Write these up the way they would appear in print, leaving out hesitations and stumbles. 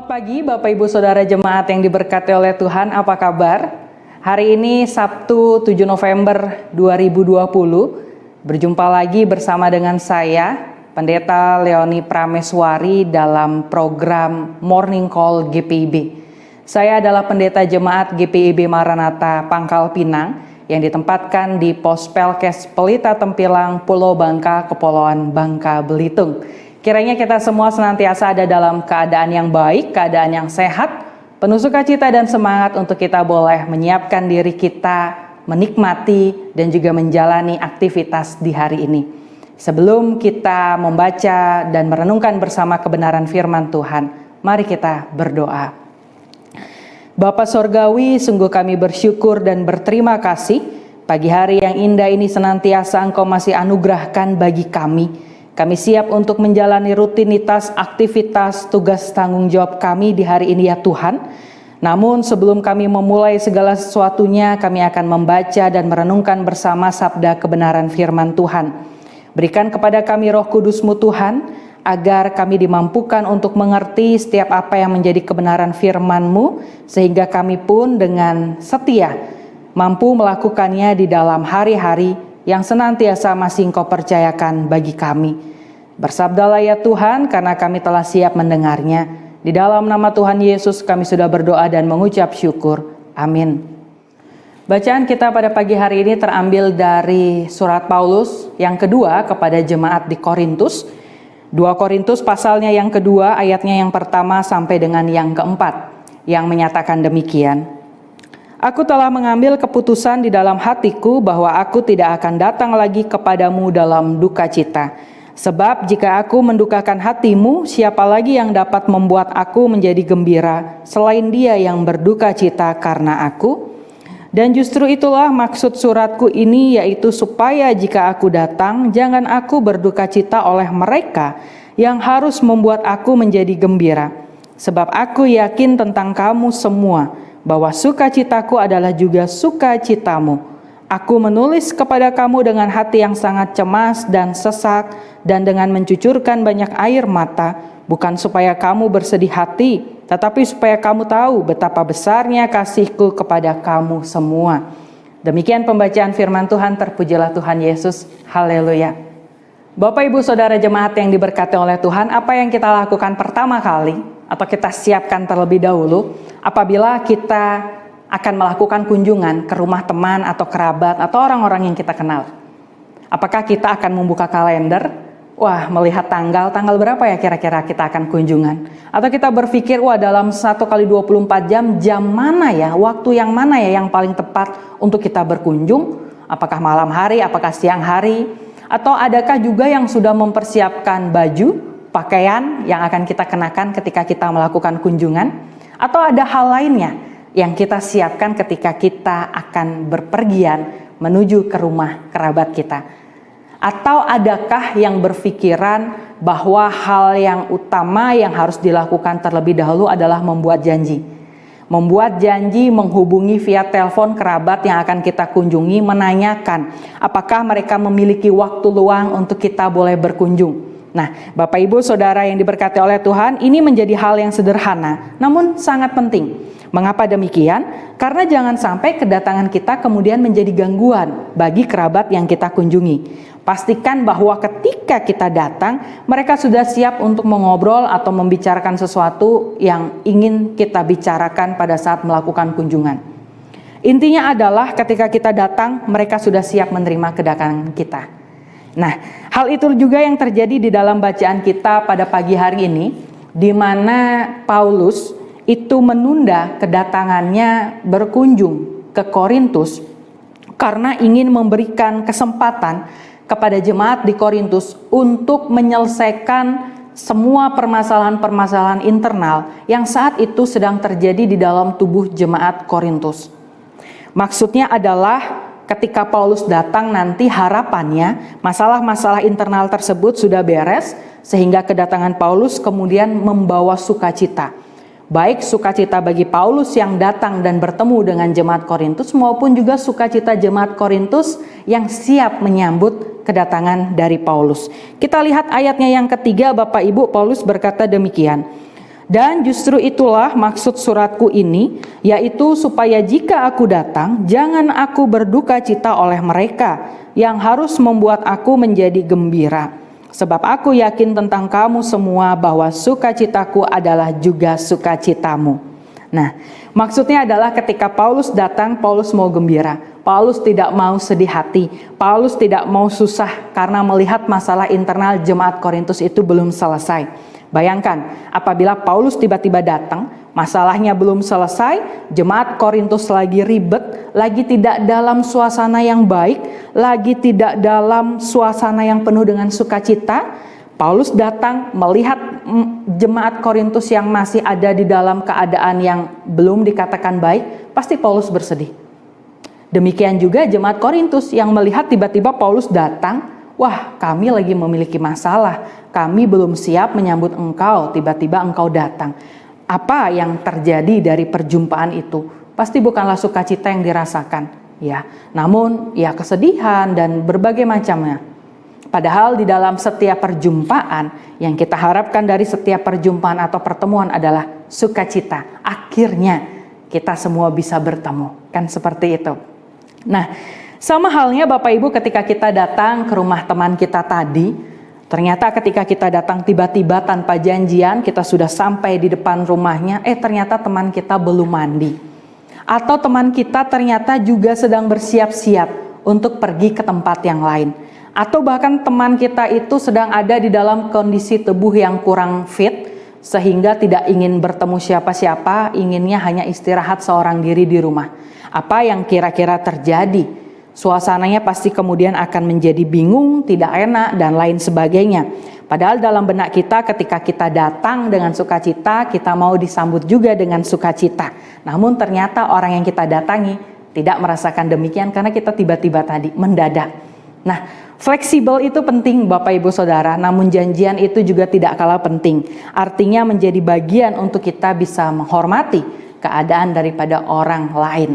Selamat pagi Bapak Ibu Saudara Jemaat yang diberkati oleh Tuhan, apa kabar? Hari ini Sabtu 7 November 2020, berjumpa lagi bersama dengan saya, Pendeta Leoni Prameswari dalam program Morning Call GPIB. Saya adalah Pendeta Jemaat GPIB Maranatha Pangkal Pinang yang ditempatkan di Pos Pelkes Pelita Tempilang, Pulau Bangka, Kepulauan Bangka Belitung. Kiranya kita semua senantiasa ada dalam keadaan yang baik, keadaan yang sehat, penuh sukacita dan semangat untuk kita boleh menyiapkan diri kita, menikmati dan juga menjalani aktivitas di hari ini. Sebelum kita membaca dan merenungkan bersama kebenaran firman Tuhan, mari kita berdoa. Bapa Sorgawi, sungguh kami bersyukur dan berterima kasih pagi hari yang indah ini senantiasa Engkau masih anugerahkan bagi kami. Kami siap untuk menjalani rutinitas, aktivitas, tugas tanggung jawab kami di hari ini ya Tuhan. Namun sebelum kami memulai segala sesuatunya, kami akan membaca dan merenungkan bersama sabda kebenaran firman Tuhan. Berikan kepada kami Roh Kudus-Mu Tuhan, agar kami dimampukan untuk mengerti setiap apa yang menjadi kebenaran firman-Mu, sehingga kami pun dengan setia mampu melakukannya di dalam hari-hari yang senantiasa masih Engkau percayakan bagi kami. Bersabdalah ya Tuhan, karena kami telah siap mendengarnya. Di dalam nama Tuhan Yesus kami sudah berdoa dan mengucap syukur. Amin. Bacaan kita pada pagi hari ini terambil dari surat Paulus yang kedua kepada jemaat di Korintus. 2 Korintus pasalnya yang kedua, ayatnya yang pertama sampai dengan yang keempat, yang menyatakan demikian. Aku telah mengambil keputusan di dalam hatiku bahwa aku tidak akan datang lagi kepadamu dalam duka cita. Sebab jika aku mendukakan hatimu, siapa lagi yang dapat membuat aku menjadi gembira selain Dia yang berduka cita karena aku? Dan justru itulah maksud suratku ini, yaitu supaya jika aku datang, jangan aku berduka cita oleh mereka yang harus membuat aku menjadi gembira. Sebab aku yakin tentang kamu semua, bahwa sukacitaku adalah juga sukacitamu. Aku menulis kepada kamu dengan hati yang sangat cemas dan sesak, dan dengan mencucurkan banyak air mata, bukan supaya kamu bersedih hati, tetapi supaya kamu tahu betapa besarnya kasihku kepada kamu semua. Demikian pembacaan firman Tuhan, terpujilah Tuhan Yesus. Haleluya. Bapak Ibu Saudara Jemaat yang diberkati oleh Tuhan, apa yang kita lakukan pertama kali atau kita siapkan terlebih dahulu apabila kita akan melakukan kunjungan ke rumah teman atau kerabat atau orang-orang yang kita kenal? Apakah kita akan membuka kalender? Wah, melihat tanggal berapa ya kira-kira kita akan kunjungan? Atau kita berpikir, wah dalam 1 kali 24 jam mana ya, waktu yang mana ya yang paling tepat untuk kita berkunjung? Apakah malam hari, apakah siang hari? Atau adakah juga yang sudah mempersiapkan baju, pakaian yang akan kita kenakan ketika kita melakukan kunjungan? Atau ada hal lainnya yang kita siapkan ketika kita akan berpergian menuju ke rumah kerabat kita? Atau adakah yang berpikiran bahwa hal yang utama yang harus dilakukan terlebih dahulu adalah membuat janji? Membuat janji menghubungi via telepon kerabat yang akan kita kunjungi, menanyakan apakah mereka memiliki waktu luang untuk kita boleh berkunjung. Nah, Bapak Ibu Saudara yang diberkati oleh Tuhan, ini menjadi hal yang sederhana, namun sangat penting. Mengapa demikian? Karena jangan sampai kedatangan kita kemudian menjadi gangguan bagi kerabat yang kita kunjungi. Pastikan bahwa ketika kita datang, mereka sudah siap untuk mengobrol atau membicarakan sesuatu yang ingin kita bicarakan pada saat melakukan kunjungan. Intinya adalah ketika kita datang, mereka sudah siap menerima kedatangan kita. Nah, hal itu juga yang terjadi di dalam bacaan kita pada pagi hari ini, di mana Paulus itu menunda kedatangannya berkunjung ke Korintus karena ingin memberikan kesempatan kepada jemaat di Korintus untuk menyelesaikan semua permasalahan-permasalahan internal yang saat itu sedang terjadi di dalam tubuh jemaat Korintus. Maksudnya adalah ketika Paulus datang nanti harapannya masalah-masalah internal tersebut sudah beres, sehingga kedatangan Paulus kemudian membawa sukacita. Baik sukacita bagi Paulus yang datang dan bertemu dengan jemaat Korintus, maupun juga sukacita jemaat Korintus yang siap menyambut kedatangan dari Paulus. Kita lihat ayatnya yang ketiga, Bapak Ibu. Paulus berkata demikian, Dan justru itulah maksud suratku ini, yaitu supaya jika aku datang, jangan aku berduka cita oleh mereka, yang harus membuat aku menjadi gembira. Sebab aku yakin tentang kamu semua bahwa sukacitaku adalah juga sukacitamu. Nah, maksudnya adalah ketika Paulus datang, Paulus mau gembira. Paulus tidak mau sedih hati. Paulus tidak mau susah karena melihat masalah internal jemaat Korintus itu belum selesai. Bayangkan, apabila Paulus tiba-tiba datang, masalahnya belum selesai, jemaat Korintus lagi ribet, lagi tidak dalam suasana yang baik, lagi tidak dalam suasana yang penuh dengan sukacita. Paulus datang melihat jemaat Korintus yang masih ada di dalam keadaan yang belum dikatakan baik, pasti Paulus bersedih. Demikian juga jemaat Korintus yang melihat tiba-tiba Paulus datang, wah, kami lagi memiliki masalah. Kami belum siap menyambut engkau, tiba-tiba engkau datang. Apa yang terjadi dari perjumpaan itu? Pasti bukanlah sukacita yang dirasakan, ya. Namun, ya kesedihan dan berbagai macamnya. Padahal di dalam setiap perjumpaan, yang kita harapkan dari setiap perjumpaan atau pertemuan adalah sukacita. Akhirnya kita semua bisa bertemu, kan seperti itu. Nah, sama halnya Bapak Ibu ketika kita datang ke rumah teman kita tadi, ternyata ketika kita datang tiba-tiba tanpa janjian, kita sudah sampai di depan rumahnya, ternyata teman kita belum mandi. Atau teman kita ternyata juga sedang bersiap-siap untuk pergi ke tempat yang lain. Atau bahkan teman kita itu sedang ada di dalam kondisi tubuh yang kurang fit, sehingga tidak ingin bertemu siapa-siapa, inginnya hanya istirahat seorang diri di rumah. Apa yang kira-kira terjadi? Suasananya pasti kemudian akan menjadi bingung, tidak enak, dan lain sebagainya. Padahal dalam benak kita ketika kita datang dengan sukacita, kita mau disambut juga dengan sukacita. Namun ternyata orang yang kita datangi tidak merasakan demikian karena kita tiba-tiba tadi mendadak. Nah, fleksibel itu penting Bapak Ibu Saudara, namun janjian itu juga tidak kalah penting. Artinya menjadi bagian untuk kita bisa menghormati keadaan daripada orang lain.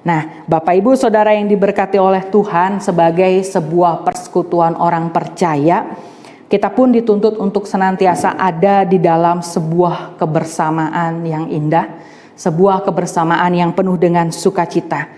Nah, Bapak Ibu Saudara yang diberkati oleh Tuhan, sebagai sebuah persekutuan orang percaya, kita pun dituntut untuk senantiasa ada di dalam sebuah kebersamaan yang indah, sebuah kebersamaan yang penuh dengan sukacita.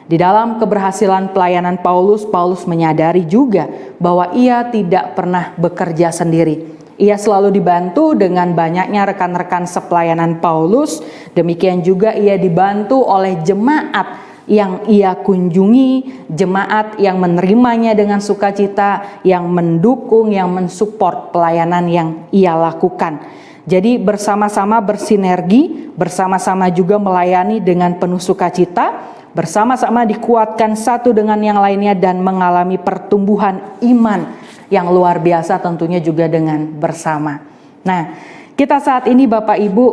Di dalam keberhasilan pelayanan Paulus, Paulus menyadari juga bahwa ia tidak pernah bekerja sendiri. Ia selalu dibantu dengan banyaknya rekan-rekan sepelayanan Paulus, demikian juga ia dibantu oleh jemaat yang ia kunjungi, jemaat yang menerimanya dengan sukacita, yang mendukung, yang mensupport pelayanan yang ia lakukan. Jadi bersama-sama bersinergi, bersama-sama juga melayani dengan penuh sukacita, bersama-sama dikuatkan satu dengan yang lainnya dan mengalami pertumbuhan iman yang luar biasa tentunya juga dengan bersama. Nah, kita saat ini Bapak Ibu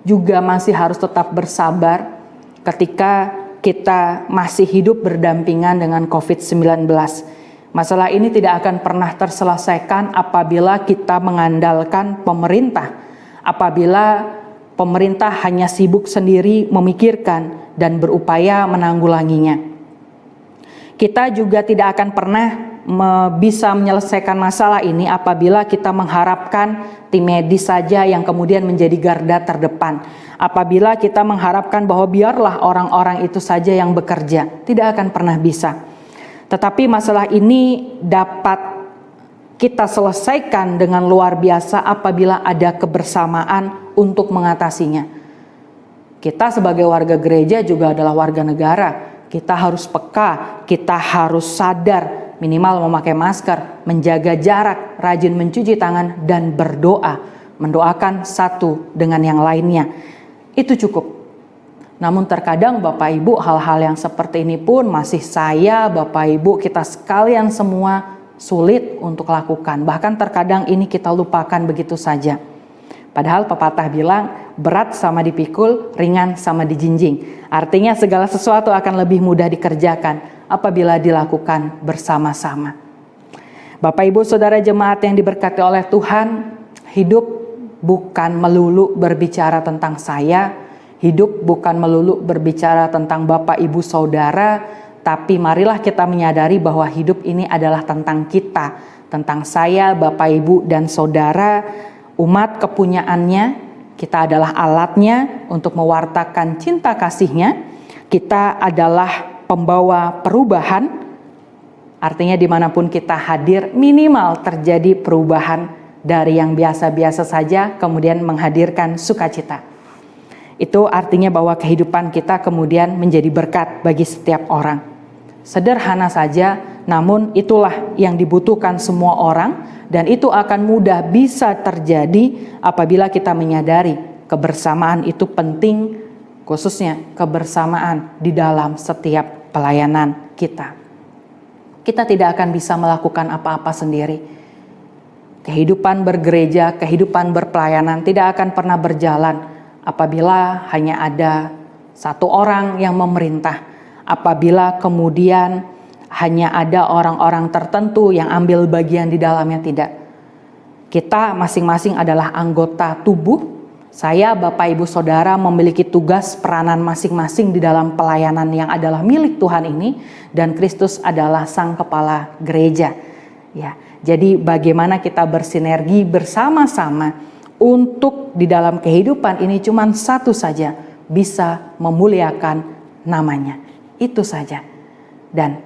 juga masih harus tetap bersabar ketika kita masih hidup berdampingan dengan COVID-19. Masalah ini tidak akan pernah terselesaikan apabila kita mengandalkan pemerintah. Apabila pemerintah hanya sibuk sendiri memikirkan dan berupaya menanggulanginya. Kita juga tidak akan pernah bisa menyelesaikan masalah ini apabila kita mengharapkan tim medis saja yang kemudian menjadi garda terdepan. Apabila kita mengharapkan bahwa biarlah orang-orang itu saja yang bekerja, tidak akan pernah bisa. Tetapi masalah ini dapat kita selesaikan dengan luar biasa apabila ada kebersamaan untuk mengatasinya. Kita sebagai warga gereja juga adalah warga negara. Kita harus peka, kita harus sadar, minimal memakai masker, menjaga jarak, rajin mencuci tangan, dan berdoa. Mendoakan satu dengan yang lainnya. Itu cukup. Namun terkadang Bapak Ibu hal-hal yang seperti ini pun masih saya, Bapak Ibu, kita sekalian semua sulit untuk lakukan. Bahkan terkadang ini kita lupakan begitu saja. Padahal pepatah bilang berat sama dipikul, ringan sama dijinjing. Artinya segala sesuatu akan lebih mudah dikerjakan apabila dilakukan bersama-sama. Bapak Ibu Saudara jemaat yang diberkati oleh Tuhan, hidup bukan melulu berbicara tentang saya, hidup bukan melulu berbicara tentang Bapak Ibu Saudara, tapi marilah kita menyadari bahwa hidup ini adalah tentang kita, tentang saya, Bapak Ibu dan Saudara, umat kepunyaannya, Kita adalah alatnya untuk mewartakan cinta kasih-Nya. Kita adalah pembawa perubahan, artinya dimanapun kita hadir minimal terjadi perubahan dari yang biasa-biasa saja kemudian menghadirkan sukacita. Itu artinya bahwa kehidupan kita kemudian menjadi berkat bagi setiap orang. Sederhana saja, namun itulah yang dibutuhkan semua orang, dan itu akan mudah bisa terjadi apabila kita menyadari kebersamaan itu penting, khususnya kebersamaan di dalam setiap pelayanan kita. Kita tidak akan bisa melakukan apa-apa sendiri. Kehidupan bergereja, kehidupan berpelayanan tidak akan pernah berjalan apabila hanya ada satu orang yang memerintah, apabila kemudian hanya ada orang-orang tertentu yang ambil bagian di dalamnya. Tidak. Kita masing-masing adalah anggota tubuh. Saya, Bapak, Ibu, Saudara memiliki tugas peranan masing-masing di dalam pelayanan yang adalah milik Tuhan ini, dan Kristus adalah Sang Kepala Gereja. Ya, jadi bagaimana kita bersinergi bersama-sama untuk di dalam kehidupan ini cuma satu saja, bisa memuliakan namanya. Itu saja. Dan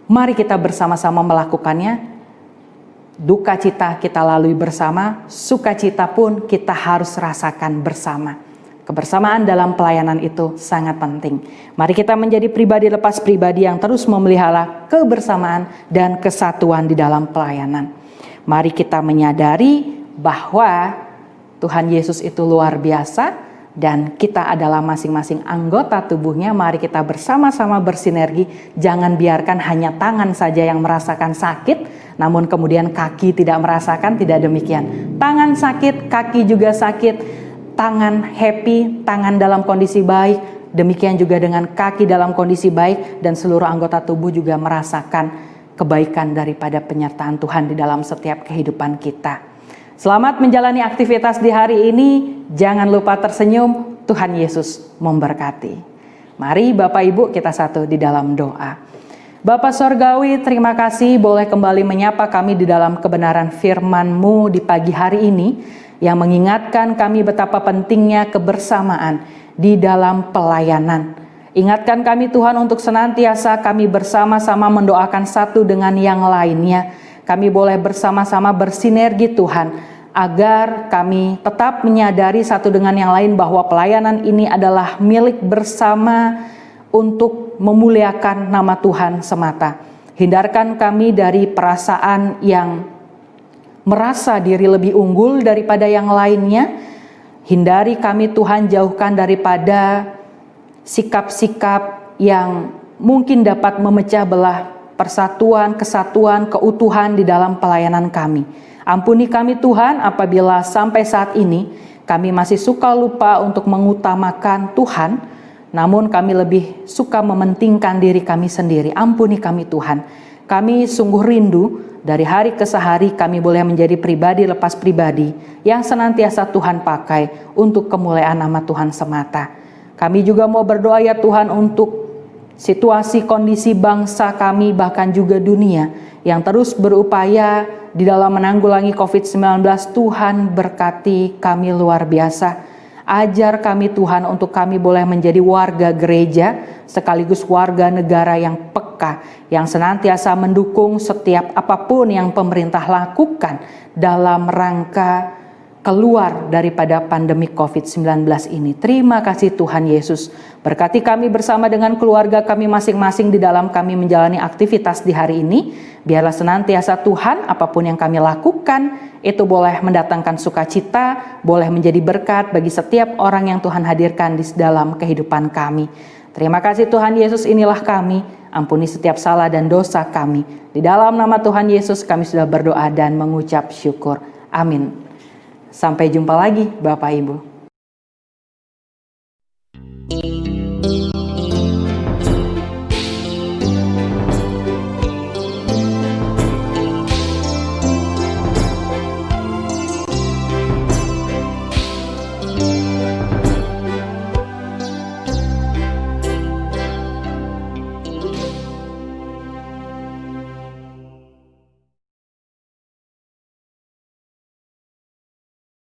mari kita bersama-sama melakukannya. Duka cita kita lalui bersama, sukacita pun kita harus rasakan bersama. Kebersamaan dalam pelayanan itu sangat penting. Mari kita menjadi pribadi lepas pribadi yang terus memelihara kebersamaan dan kesatuan di dalam pelayanan. Mari kita menyadari bahwa Tuhan Yesus itu luar biasa dan kita adalah masing-masing anggota tubuhnya. Mari kita bersama-sama bersinergi. Jangan biarkan hanya tangan saja yang merasakan sakit, namun kemudian kaki tidak merasakan. Tidak demikian. Tangan sakit, kaki juga sakit. Tangan happy, tangan dalam kondisi baik. Demikian juga dengan kaki dalam kondisi baik, dan seluruh anggota tubuh juga merasakan kebaikan daripada penyertaan Tuhan di dalam setiap kehidupan kita. Selamat menjalani aktivitas di hari ini. Jangan lupa tersenyum. Tuhan Yesus memberkati. Mari Bapak Ibu kita satu di dalam doa. Bapa Sorgawi, terima kasih boleh kembali menyapa kami di dalam kebenaran firman-Mu di pagi hari ini, yang mengingatkan kami betapa pentingnya kebersamaan di dalam pelayanan. Ingatkan kami Tuhan untuk senantiasa kami bersama-sama mendoakan satu dengan yang lainnya. Kami boleh bersama-sama bersinergi Tuhan, agar kami tetap menyadari satu dengan yang lain bahwa pelayanan ini adalah milik bersama untuk memuliakan nama Tuhan semata. Hindarkan kami dari perasaan yang merasa diri lebih unggul daripada yang lainnya. Hindari kami Tuhan, jauhkan daripada sikap-sikap yang mungkin dapat memecah belah persatuan, kesatuan, keutuhan di dalam pelayanan kami. Ampuni kami Tuhan apabila sampai saat ini kami masih suka lupa untuk mengutamakan Tuhan, namun kami lebih suka mementingkan diri kami sendiri. Ampuni kami Tuhan. Kami sungguh rindu dari hari ke hari kami boleh menjadi pribadi lepas pribadi yang senantiasa Tuhan pakai untuk kemuliaan nama Tuhan semata. Kami juga mau berdoa ya Tuhan untuk situasi kondisi bangsa kami, bahkan juga dunia yang terus berupaya di dalam menanggulangi COVID-19. Tuhan berkati kami luar biasa. Ajar kami Tuhan untuk kami boleh menjadi warga gereja sekaligus warga negara yang peka, yang senantiasa mendukung setiap apapun yang pemerintah lakukan dalam rangka keluar daripada pandemi COVID-19 ini. Terima kasih Tuhan Yesus. Berkati kami bersama dengan keluarga kami masing-masing di dalam kami menjalani aktivitas di hari ini. Biarlah senantiasa Tuhan, apapun yang kami lakukan, itu boleh mendatangkan sukacita, boleh menjadi berkat bagi setiap orang yang Tuhan hadirkan di dalam kehidupan kami. Terima kasih Tuhan Yesus, inilah kami. Ampuni setiap salah dan dosa kami. Di dalam nama Tuhan Yesus kami sudah berdoa dan mengucap syukur. Amin. Sampai jumpa lagi Bapak Ibu.